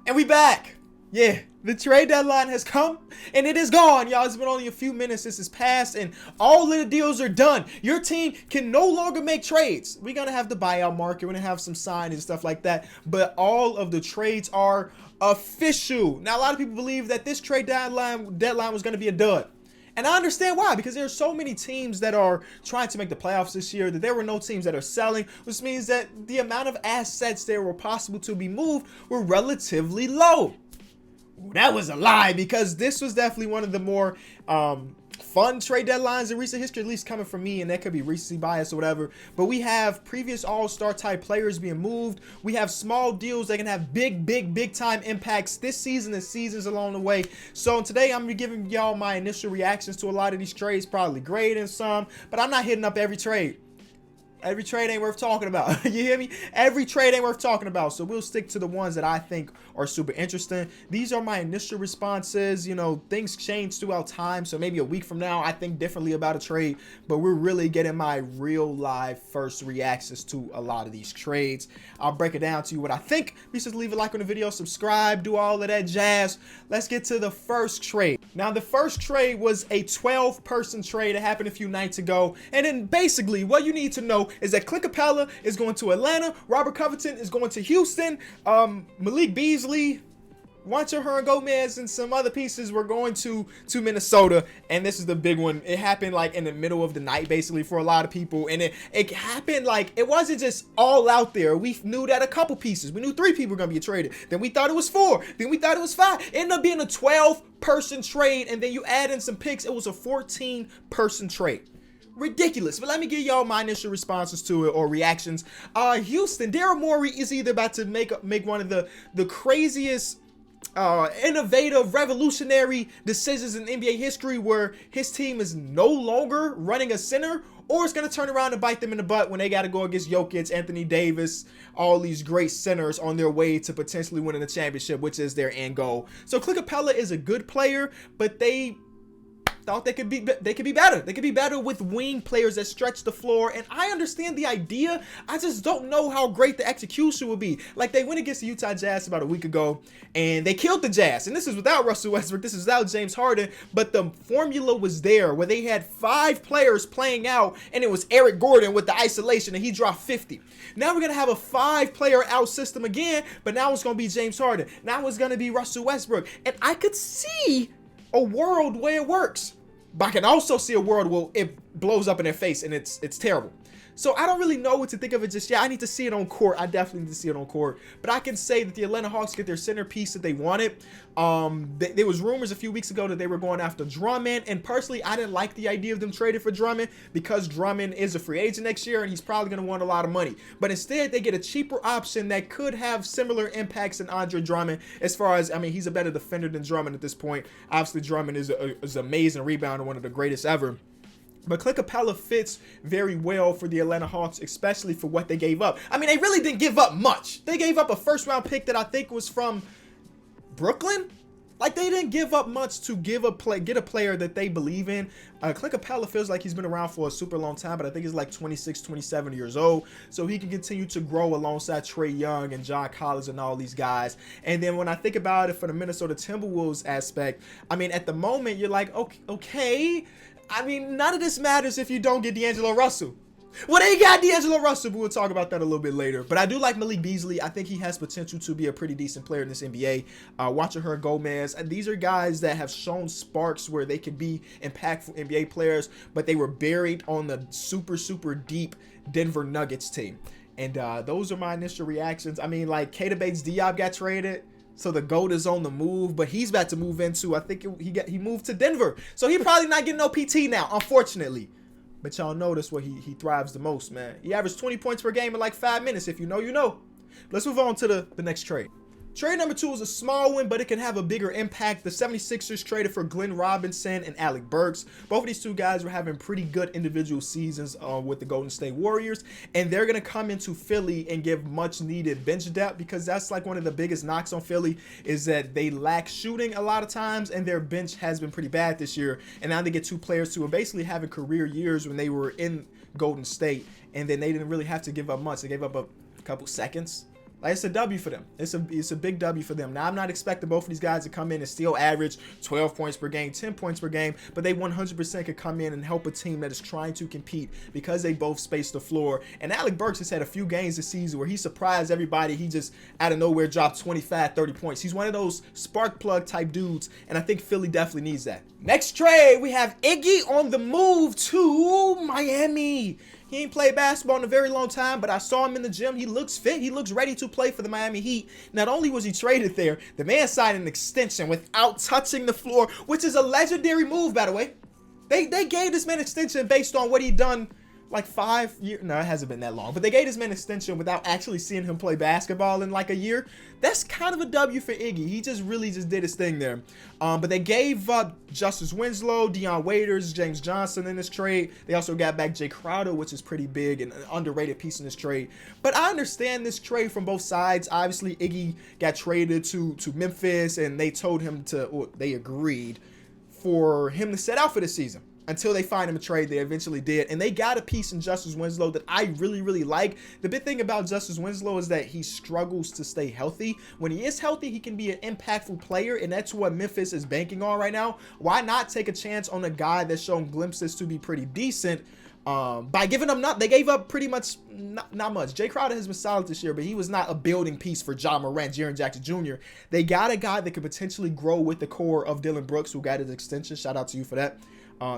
And we back. Yeah, the trade deadline has come and it is gone, y'all. It's been only a few minutes since it's passed and all of the deals are done. Your team can no longer make trades. We're going to have the buyout market. We're going to have some signings and stuff like that. But all of the trades are official. Now, a lot of people believe that this trade deadline was going to be a dud. And I understand why, because there are so many teams that are trying to make the playoffs this year that there were no teams that are selling, which means that the amount of assets there were possible to be moved were relatively low. That was a lie, because this was definitely one of the more fun trade deadlines in recent history, at least coming from me, and that could be recency bias or whatever. But we have previous all-star type players being moved. We have small deals that can have big time impacts this season and seasons along the way. So today I'm gonna be giving y'all my initial reactions to a lot of these trades, probably grading some, but I'm not hitting up every trade. Every trade ain't worth talking about. You hear me? Every trade ain't worth talking about. So we'll stick to the ones that I think are super interesting. These are my initial responses. You know, things change throughout time. So maybe a week from now, I think differently about a trade. But we're really getting my real live first reactions to a lot of these trades. I'll break it down to you what I think. Please just leave a like on the video, subscribe, do all of that jazz. Let's get to the first trade. Now, the first trade was a 12-person trade that happened a few nights ago. And then basically what you need to know is that Clint Capella is going to Atlanta, Robert Covington is going to Houston, Malik Beasley, Juancho Hernan-Gomez, and some other pieces were going to Minnesota. And this is the big one. It happened like in the middle of the night, basically, for a lot of people. And it happened like, it wasn't just all out there. We knew that a couple pieces. We knew 3 people were going to be traded. Then we thought it was 4. Then we thought it was 5. It ended up being a 12-person trade. And then you add in some picks. It was a 14-person trade. Ridiculous. But let me give y'all my initial responses to it, or reactions. Houston, Daryl Morey is either about to make one of the craziest innovative, revolutionary decisions in NBA history, where his team is no longer running a center, or it's going to turn around and bite them in the butt when they got to go against Jokic, Anthony Davis, all these great centers on their way to potentially winning the championship, which is their end goal. So Clint Capella is a good player, but they thought they could be better. They could be better with wing players that stretch the floor. And I understand the idea. I just don't know how great the execution will be. Like, they went against the Utah Jazz about a week ago and they killed the Jazz. And this is without Russell Westbrook. This is without James Harden. But the formula was there where they had 5 players playing out, and it was Eric Gordon with the isolation, and he dropped 50. Now we're going to have a 5-player out system again, but now it's going to be James Harden. Now it's going to be Russell Westbrook. And I could see a world where it works, but I can also see a world where it blows up in their face and it's terrible. So I don't really know what to think of it just yet. I need to see it on court. I definitely need to see it on court. But I can say that the Atlanta Hawks get their centerpiece that they wanted. There was rumors a few weeks ago that they were going after Drummond. And personally, I didn't like the idea of them trading for Drummond, because Drummond is a free agent next year and he's probably going to want a lot of money. But instead, they get a cheaper option that could have similar impacts than Andre Drummond. As far as, I mean, he's a better defender than Drummond at this point. Obviously, Drummond is an amazing rebounder, one of the greatest ever. But Clint Capella fits very well for the Atlanta Hawks, especially for what they gave up. I mean, they really didn't give up much. They gave up a first-round pick that I think was from Brooklyn. Like, they didn't give up much to get a player that they believe in. Clint Capella feels like he's been around for a super long time, but I think he's like 26, 27 years old. So he can continue to grow alongside Trae Young and John Collins and all these guys. And then when I think about it for the Minnesota Timberwolves aspect, I mean, at the moment, you're like, okay. I mean, none of this matters if you don't get Deangelo Russell. Well, they got Deangelo Russell, but we'll talk about that a little bit later. But I do like Malik Beasley. I think he has potential to be a pretty decent player in this NBA. Juancho Hernan-Gomez. These are guys that have shown sparks where they could be impactful NBA players, but they were buried on the super deep Denver Nuggets team. And those are my initial reactions. I mean, like, Keita Bates-Diop got traded, so the GOAT is on the move, but he's about to move into, I think he moved to Denver. So he probably not getting no PT now, unfortunately. But y'all know that's where he thrives the most, man. He averaged 20 points per game in like 5 minutes. If you know, you know. Let's move on to the next trade. Trade number 2 is a small one, but it can have a bigger impact. The 76ers traded for Glenn Robinson and Alec Burks. Both of these 2 guys were having pretty good individual seasons with the Golden State Warriors, and they're going to come into Philly and give much needed bench depth, because that's like one of the biggest knocks on Philly, is that they lack shooting a lot of times, and their bench has been pretty bad this year. And now they get 2 players who are basically having career years when they were in Golden State, and then they didn't really have to give up much. They gave up a couple seconds, Like, it's a W for them. It's a big W for them. Now, I'm not expecting both of these guys to come in and still average 12 points per game, 10 points per game, but they 100% could come in and help a team that is trying to compete because they both space the floor. And Alec Burks has had a few games this season where he surprised everybody. He just out of nowhere dropped 25, 30 points. He's one of those spark plug type dudes, and I think Philly definitely needs that. Next trade, we have Iggy on the move to Miami. He ain't played basketball in a very long time, but I saw him in the gym. He looks fit. He looks ready to play for the Miami Heat. Not only was he traded there, the man signed an extension without touching the floor, which is a legendary move, by the way. They gave this man an extension based on what he'd done like 5 years. No, it hasn't been that long, but they gave this man an extension without actually seeing him play basketball in like a year. That's kind of a W for Iggy. He really did his thing there. But they gave up Justice Winslow, Dion Waiters, James Johnson in this trade. They also got back Jay Crowder, which is pretty big and an underrated piece in this trade. But I understand this trade from both sides. Obviously, Iggy got traded to Memphis, and they told him to, or they agreed for him to set out for this season. Until they find him a trade, they eventually did. And they got a piece in Justice Winslow that I really like. The big thing about Justice Winslow is that he struggles to stay healthy. When he is healthy, he can be an impactful player, and that's what Memphis is banking on right now. Why not take a chance on a guy that's shown glimpses to be pretty decent by giving them they gave up pretty much not much. Jay Crowder has been solid this year, but he was not a building piece for Ja Morant, Jaren Jackson Jr. They got a guy that could potentially grow with the core of Dylan Brooks, who got his extension. Shout out to you for that.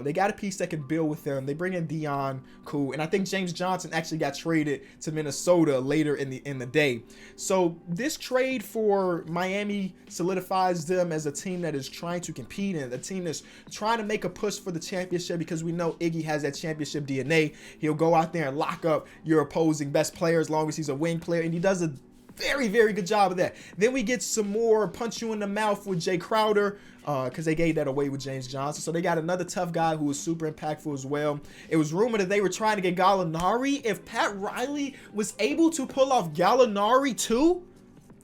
They got a piece that can build with them. They bring in Dion, cool, and I think James Johnson actually got traded to Minnesota later in the day. So this trade for Miami solidifies them as a team that is trying to compete and a team that's trying to make a push for the championship, because we know Iggy has that championship DNA. He'll go out there and lock up your opposing best player as long as he's a wing player, and he does a very good job of that. Then we get some more punch you in the mouth with Jay Crowder, because they gave that away with James Johnson. So they got another tough guy who was super impactful as well. It was rumored that they were trying to get Gallinari. If Pat Riley was able to pull off Gallinari too,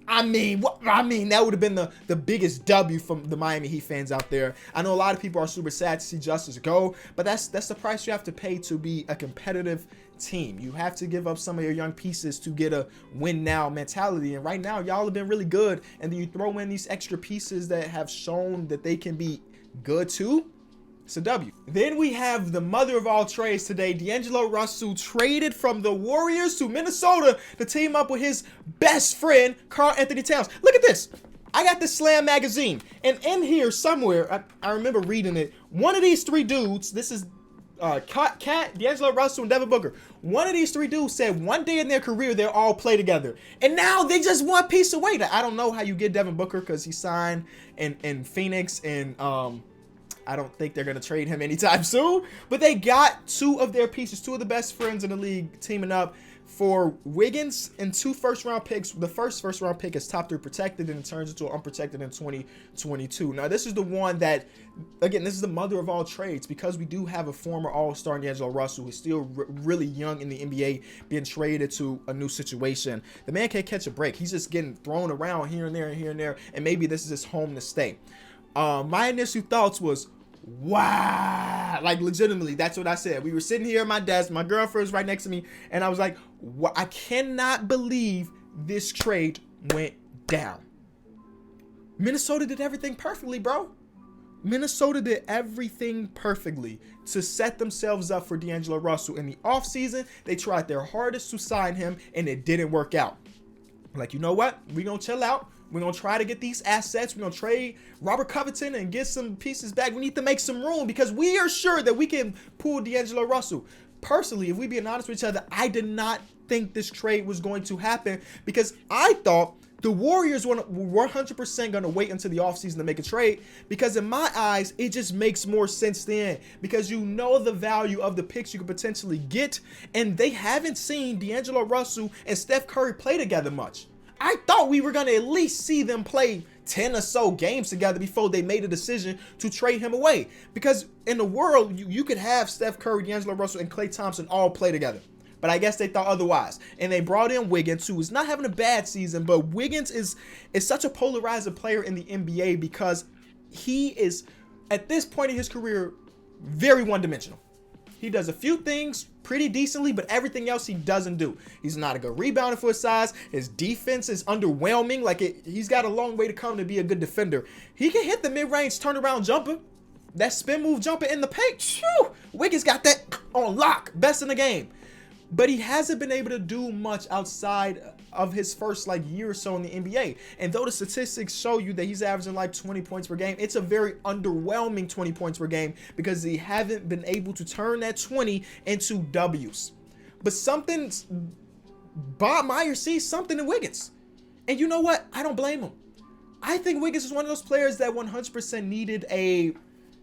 I mean, that would have been the biggest W from the Miami Heat fans out there. I know a lot of people are super sad to see Justice go, but that's the price you have to pay to be a competitive team. You have to give up some of your young pieces to get a win now mentality. And right now, y'all have been really good. And then you throw in these extra pieces that have shown that they can be good too. It's a W. Then we have the mother of all trades today. Deangelo Russell traded from the Warriors to Minnesota to team up with his best friend, Karl Anthony Towns. Look at this. I got this Slam magazine. And in here somewhere, I remember reading it. One of these three dudes, this is Cat, Deangelo Russell, and Devin Booker. One of these three dudes said one day in their career they'll all play together, and now they just one piece away. I don't know how you get Devin Booker because he signed in Phoenix, and I don't think they're gonna trade him anytime soon. But they got two of their pieces, two of the best friends in the league, teaming up for Wiggins and 2 first-round picks. The first-round pick is top 3 protected, and it turns into unprotected in 2022. Now, this is the one that, again, this is the mother of all trades, because we do have a former All-Star, Deangelo Russell, who's still really young in the NBA, being traded to a new situation. The man can't catch a break. He's just getting thrown around here and there and here and there, and maybe this is his home to stay. My initial thoughts was, wow, like legitimately, that's what I said. We were sitting here at my desk, my girlfriend was right next to me, and I was like, I cannot believe this trade went down. Minnesota did everything perfectly, bro. Minnesota did everything perfectly to set themselves up for Deangelo Russell. In the offseason, they tried their hardest to sign him, and it didn't work out. Like, you know what? We're going to chill out. We're going to try to get these assets. We're going to trade Robert Covington and get some pieces back. We need to make some room because we are sure that we can pull Deangelo Russell. Personally, if we being honest with each other, I did not think this trade was going to happen because I thought the Warriors were 100% going to wait until the offseason to make a trade, because in my eyes, it just makes more sense then, because you know the value of the picks you could potentially get, and they haven't seen Deangelo Russell and Steph Curry play together much. I thought we were going to at least see them play 10 or so games together before they made a decision to trade him away. Because in the world, you could have Steph Curry, Deangelo Russell, and Klay Thompson all play together. But I guess they thought otherwise. And they brought in Wiggins, who is not having a bad season, but Wiggins is such a polarizing player in the NBA because he is, at this point in his career, very one-dimensional. He does a few things pretty decently, but everything else he doesn't do. He's not a good rebounder for his size. His defense is underwhelming. He's got a long way to come to be a good defender. He can hit the mid-range turnaround jumper. That spin move jumper in the paint. Whew, Wiggins got that on lock. Best in the game. But he hasn't been able to do much outside of his first year or so in the NBA. And though the statistics show you that he's averaging 20 points per game, it's a very underwhelming 20 points per game because he haven't been able to turn that 20 into W's. But Bob Myers sees something in Wiggins. And you know what? I don't blame him. I think Wiggins is one of those players that 100% needed a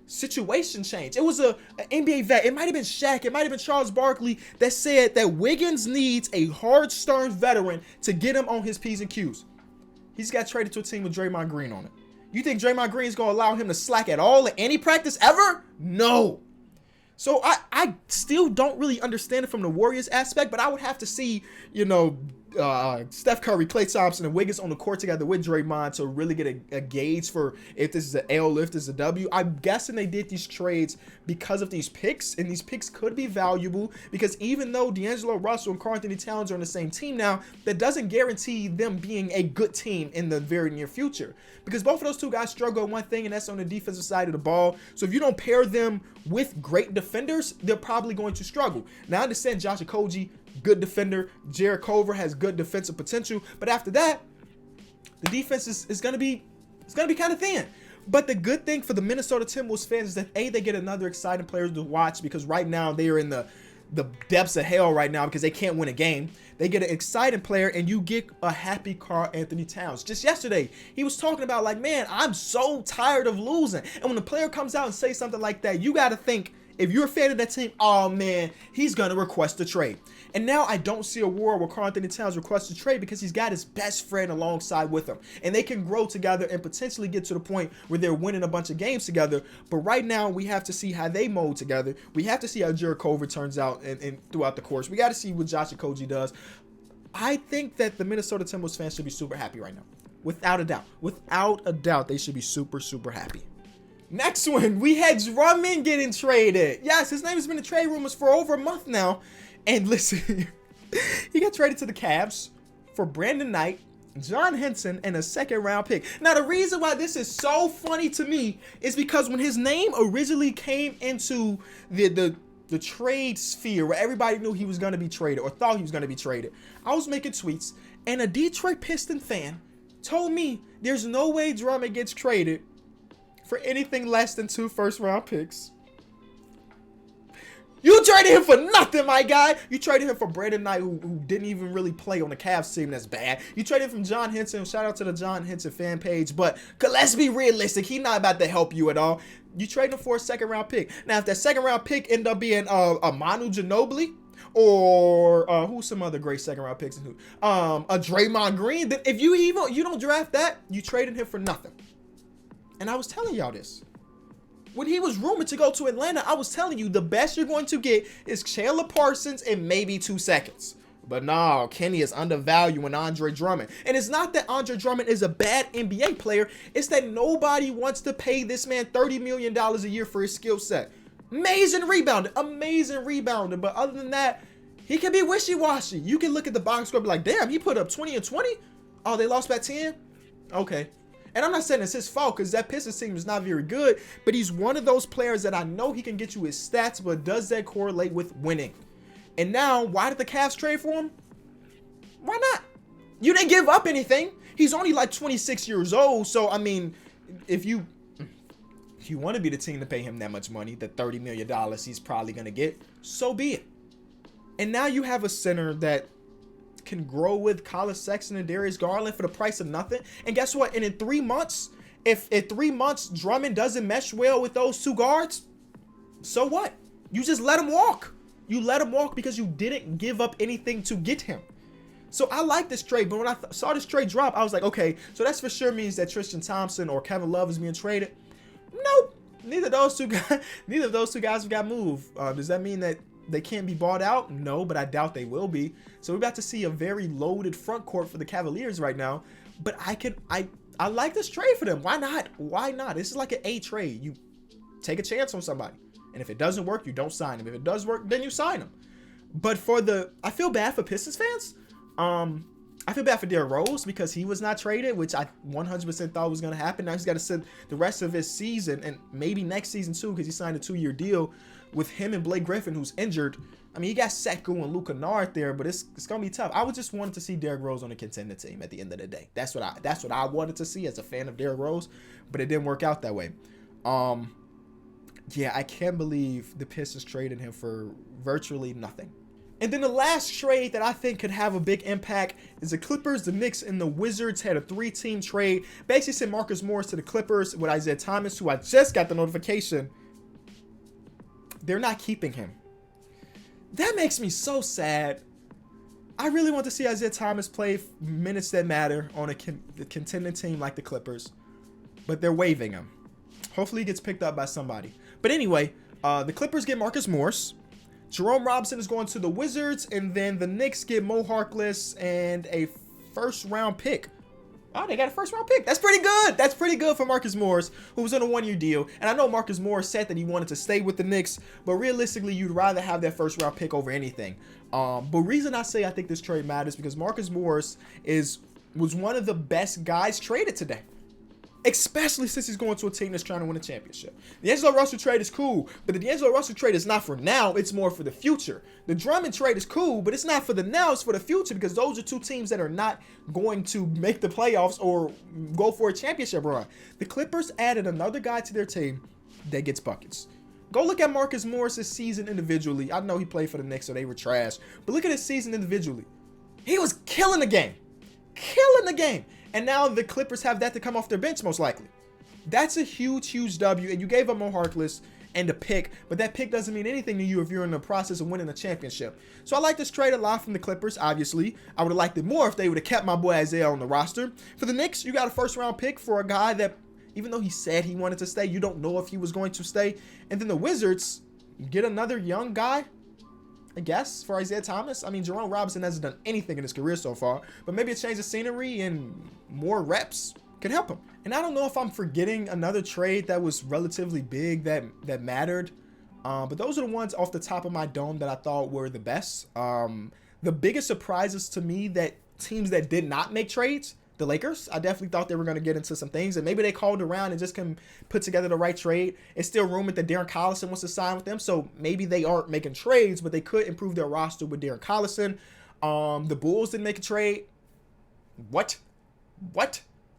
situation change. It was an NBA vet. It might have been Shaq. It might have been Charles Barkley that said that Wiggins needs a hard, stern veteran to get him on his P's and Q's. He's got traded to a team with Draymond Green on it. You think Draymond Green is going to allow him to slack at all in any practice ever? No. So I still don't really understand it from the Warriors aspect, but I would have to see, Steph Curry, Klay Thompson, and Wiggins on the court together with Draymond to really get a gauge for if this is an L, if this is a W. I'm guessing they did these trades because of these picks, and these picks could be valuable because even though Deangelo Russell and Karl-Anthony Towns are on the same team now, that doesn't guarantee them being a good team in the very near future because both of those two guys struggle at one thing, and that's on the defensive side of the ball. So if you don't pair them with great defenders, they're probably going to struggle. Now, I understand Josh Okogie, good defender. Jared Culver has good defensive potential. But after that, the defense is going to be kind of thin. But the good thing for the Minnesota Timberwolves fans is that, they get another exciting player to watch because right now they are in the depths of hell right now because they can't win a game. They get an exciting player, and you get a happy Karl-Anthony Towns. Just yesterday, he was talking about man, I'm so tired of losing. And when the player comes out and says something like that, you got to think, if you're a fan of that team, oh man, he's going to request a trade. And now I don't see a world where Karl-Anthony Towns requests a trade because he's got his best friend alongside with him. And they can grow together and potentially get to the point where they're winning a bunch of games together. But right now, we have to see how they mold together. We have to see how Jared Culver turns out and throughout the course. We got to see what Josh Okogie does. I think that the Minnesota Timberwolves fans should be super happy right now. Without a doubt. Without a doubt, they should be super, super happy. Next one, we had Drummond getting traded. Yes, his name has been in trade rumors for over a month now. And listen, he got traded to the Cavs for Brandon Knight, John Henson, and a second-round pick. Now, the reason why this is so funny to me is because when his name originally came into the trade sphere where everybody knew he was going to be traded or thought he was going to be traded, I was making tweets, and a Detroit Piston fan told me there's no way Drummond gets traded for anything less than 2 first-round picks. You traded him for nothing, my guy. You traded him for Brandon Knight, who didn't even really play on the Cavs team. That's bad. You traded him from John Henson. Shout out to the John Henson fan page. But let's be realistic. He's not about to help you at all. You traded him for a second-round pick. Now, if that second-round pick ended up being a Manu Ginobili or who's some other great second-round picks? A Draymond Green. Then if you don't draft that, you traded him for nothing. And I was telling y'all this. When he was rumored to go to Atlanta, I was telling you the best you're going to get is Chandler Parsons and maybe 2 seconds. But no, Kenny is undervaluing Andre Drummond. And it's not that Andre Drummond is a bad NBA player. It's that nobody wants to pay this man $30 million a year for his skill set. Amazing rebounder. But other than that, he can be wishy-washy. You can look at the box score and be like, damn, he put up 20 and 20? Oh, they lost by 10? Okay. And I'm not saying it's his fault because that Pistons team is not very good, but he's one of those players that I know he can get you his stats, but does that correlate with winning? And now, why did the Cavs trade for him? Why not? You didn't give up anything. He's only 26 years old, so I mean, if you want to be the team to pay him that much money, the $30 million he's probably going to get, so be it. And now you have a center that can grow with Colin Sexton and Darius Garland for the price of nothing. And guess what? And in 3 months, if in 3 months Drummond doesn't mesh well with those 2 guards, so what? You just let him walk. You let him walk because you didn't give up anything to get him. So I like this trade, but when I saw this trade drop, I was like, okay, so that's for sure means that Tristan Thompson or Kevin Love is being traded. Nope. Neither of those two guys have got moved. Does that mean that they can't be bought out? No, but I doubt they will be. So we're about to see a very loaded front court for the Cavaliers right now. But I like this trade for them. Why not? Why not? This is like an A trade. You take a chance on somebody. And if it doesn't work, you don't sign him. If it does work, then you sign him. But I feel bad for Pistons fans. I feel bad for Derrick Rose because he was not traded, which I 100% thought was going to happen. Now he's got to sit the rest of his season and maybe next season too, because he signed a 2-year deal with him and Blake Griffin, who's injured. I mean, he got Sekou and Luke Kennard there, but it's going to be tough. I would just wanted to see Derrick Rose on a contender team at the end of the day. That's what I wanted to see as a fan of Derrick Rose, but it didn't work out that way. Yeah, I can't believe the Pistons traded him for virtually nothing. And then the last trade that I think could have a big impact is the Clippers, the Knicks, and the Wizards had a 3-team trade. Basically sent Marcus Morris to the Clippers with Isaiah Thomas, who I just got the notification. They're not keeping him. That makes me so sad. I really want to see Isaiah Thomas play minutes that matter on a contending team like the Clippers. But they're waiving him. Hopefully he gets picked up by somebody. But anyway, the Clippers get Marcus Morris. Jerome Robinson is going to the Wizards, and then the Knicks get Mo Harkless and a first-round pick. Oh, they got a first-round pick. That's pretty good. That's pretty good for Marcus Morris, who was on a 1-year deal. And I know Marcus Morris said that he wanted to stay with the Knicks, but realistically, you'd rather have that first-round pick over anything. But reason I say I think this trade matters because Marcus Morris was one of the best guys traded today. Especially since he's going to a team that's trying to win a championship. The Deangelo Russell trade is cool, but the Deangelo Russell trade is not for now. It's more for the future. The Drummond trade is cool, but it's not for the now. It's for the future because those are two teams that are not going to make the playoffs or go for a championship run. The Clippers added another guy to their team that gets buckets. Go look at Marcus Morris' season individually. I know he played for the Knicks, so they were trash. But look at his season individually. He was killing the game. Killing the game. And now the Clippers have that to come off their bench, most likely. That's a huge, huge W. And you gave up Mo Harkless and a pick, but that pick doesn't mean anything to you if you're in the process of winning a championship. So I like this trade a lot from the Clippers, obviously. I would have liked it more if they would have kept my boy Isaiah on the roster. For the Knicks, you got a first-round pick for a guy that, even though he said he wanted to stay, you don't know if he was going to stay. And then the Wizards get another young guy, I guess, for Isaiah Thomas. I mean, Jerome Robinson hasn't done anything in his career so far, but maybe a change of scenery and more reps could help him. And I don't know if I'm forgetting another trade that was relatively big that mattered, but those are the ones off the top of my dome that I thought were the best. The biggest surprises to me that teams that did not make trades, the Lakers, I definitely thought they were going to get into some things, and maybe they called around and just can put together the right trade. It's still rumored that Darren Collison wants to sign with them, so maybe they aren't making trades, but they could improve their roster with Darren Collison. The Bulls didn't make a trade. What?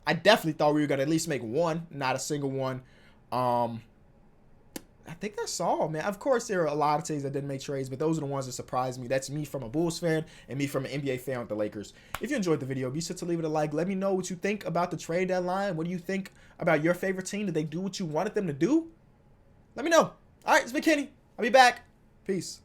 I definitely thought we were going to at least make one, not a single one. I think that's all, man. Of course, there are a lot of teams that didn't make trades, but those are the ones that surprised me. That's me from a Bulls fan and me from an NBA fan with the Lakers. If you enjoyed the video, be sure to leave it a like. Let me know what you think about the trade deadline. What do you think about your favorite team? Did they do what you wanted them to do? Let me know. All right, it's been Kenny. I'll be back. Peace.